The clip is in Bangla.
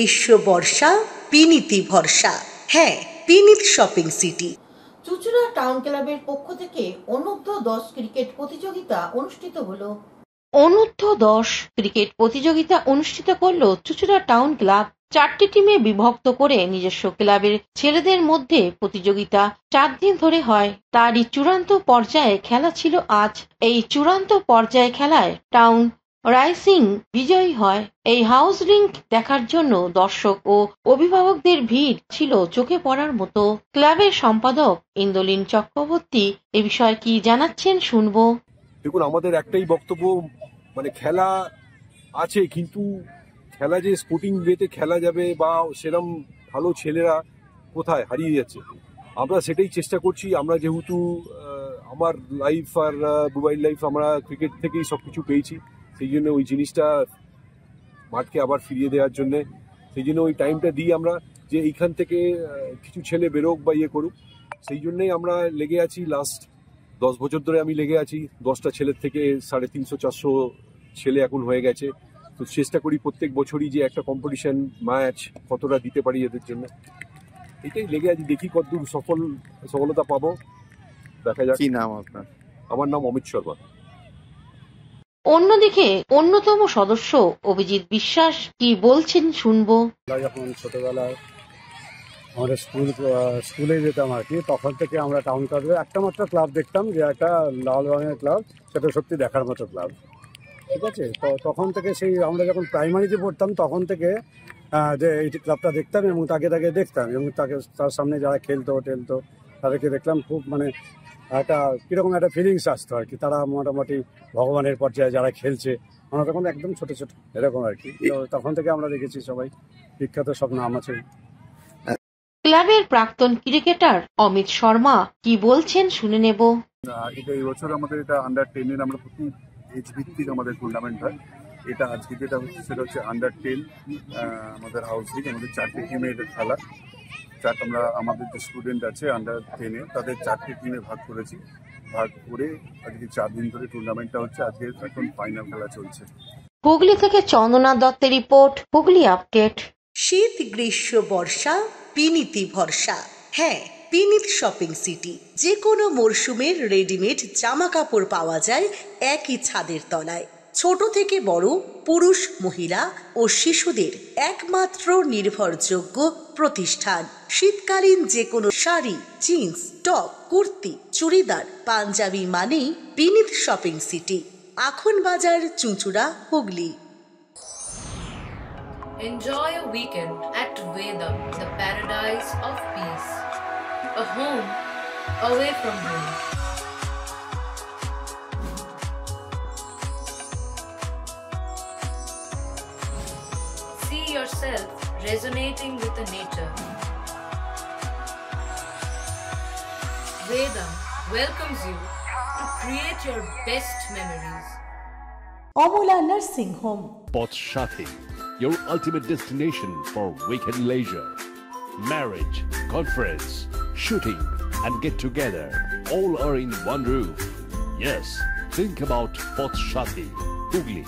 গ্রীষ্ম বর্ষা বিনীতি ভরসা। হ্যাঁ, বিনীত শপিং সিটি। চুঁচুড়া টাউন ক্লাবের পক্ষ থেকে অনূর্ধ্ব-10 ক্রিকেট প্রতিযোগিতা অনুষ্ঠিত হলো। অনূর্ধ্ব-10 ক্রিকেট প্রতিযোগিতা অনুষ্ঠিত করল চুঁচুড়া টাউন ক্লাব। 4টি টিমে বিভক্ত করে নিজস্ব ক্লাবের ছেলেদের মধ্যে প্রতিযোগিতা 4 দিন ধরে হয়। তারই চূড়ান্ত পর্যায়ে খেলা ছিল আজ। এই চূড়ান্ত পর্যায়ে খেলায় টাউন রাইসিং বিজয়ী হয়। এই হাউস রিঙ্ক দেখার জন্য দর্শক ও অভিভাবকদের ভিড় ছিল চোখে পড়ার মতো। ক্লাবের সম্পাদক ইন্দ্রলীন চক্রবর্তী এ বিষয়ে কি জানাচ্ছেন শুনবো। দেখুন, আমাদের একটাই বক্তব্য, মানে খেলা আছে, কিন্তু খেলা যে স্পোর্টিং ওয়েতে খেলা যাবে বা সেরকম ভালো ছেলেরা কোথায় হারিয়ে যাচ্ছে, আমরা সেটাই চেষ্টা করছি। আমরা যেহেতু আমার লাইফ আর মোবাইল লাইফ আমরা ক্রিকেট থেকেই সব কিছু পেয়েছি, সেই জন্য ওই জিনিসটা মাঠকে আবার ফিরিয়ে দেওয়ার জন্যে, সেই জন্য ওই টাইমটা দিই আমরা, যে এইখান থেকে কিছু ছেলে বেরোক বা ইয়ে করুক। সেই জন্যই আমরা লেগে আছি। লাস্ট 10 বছর ধরে আমি লেগে আছি। 10টা ছেলের থেকে 350-400 ছেলে এখন হয়ে গেছে। তো চেষ্টা করি প্রত্যেক বছরই যে একটা কম্পিটিশন ম্যাচ কতটা দিতে পারি এদের জন্য, এটাই লেগে আছি। দেখি কতদূর সফলতা পাবো, দেখা যাক। কি নাম আপনার? আমার নাম অমিত শর্মা। অন্যদিকে অন্যতম সদস্য অভিজিৎ বিশ্বাস কি বলছেন শুনবো। যখন ছোটবেলায় আমাদের স্কুলে যেতাম আর কি, তখন থেকে আমরা টাউন ক্লাবে একটা মাত্র ক্লাব দেখতাম, যে একটা লাল রঙের ক্লাব, সেটা সত্যি দেখার মতো ক্লাব। ঠিক আছে, তো তখন থেকে সেই আমরা যখন প্রাইমারিতে পড়তাম তখন থেকে যে এই ক্লাবটা দেখতাম এবং তাকে দেখতাম, এবং তার সামনে যারা খেলতো তাদেরকে দেখলাম। খুব মানে একটা কীরকম একটা ফিলিংস আসতো আর কি। তারা মোটামুটি ভগবানের পর্যায়ে যারা খেলছে, আমরা তখন একদম ছোট ছোট এরকম আর কি। তো তখন থেকে আমরা দেখেছি সবাই বিখ্যাত সব নাম আছে। ক্লাবের প্রাক্তন ক্রিকেটার অমিত শর্মা কি বলছেন শুনে নেব। এই বছর আমাদের এটা আন্ডার-10 আমরা প্রতি এজ ভিত্তিক আমাদের টুর্নামেন্ট হয়। এটা আজকে যেটা হচ্ছে সেটা হচ্ছে আন্ডার-10 আমাদের হাউস লিগ। আমাদের 4টি টিমের খেলা। আমরা আমাদের যে স্টুডেন্ট আছে আন্ডার-10 তাদের 4টি টিমে ভাগ করেছি। ভাগ করে আজকে 4 দিন ধরে টুর্নামেন্টটা হচ্ছে। আজকে এখন ফাইনাল খেলা চলছে। হুগলি থেকে চন্দনা দত্তের রিপোর্ট, হুগলি আপডেট। শীত গ্রীষ্ম বর্ষা বিনীতি ভরসা। হ্যাঁ, বিনীত শপিং সিটি। যে কোনো মরশুমের রেডিমেড জামা কাপড় পাওয়া যায় একই ছাদের তলায়। ছোট থেকে বড়, পুরুষ, মহিলা ও শিশুদের একমাত্র নির্ভরযোগ্য প্রতিষ্ঠান। শীতকালীন যে কোনো শাড়ি, জিন্স, টপ, কুর্তি, চুড়িদার, পাঞ্জাবি মানেই বিনীত শপিং সিটি। আখন বাজার, চুঁচুড়া, Hooghly. Enjoy a weekend at Vedam, the paradise of peace. A home away from home. See yourself resonating with the nature. Vedam welcomes you to create your best memories. Amula Nursing Home. Potshati, your ultimate destination for weekend leisure. Marriage, conference, shooting and get together all are in one roof. Yes, think about Potshati, Hugli.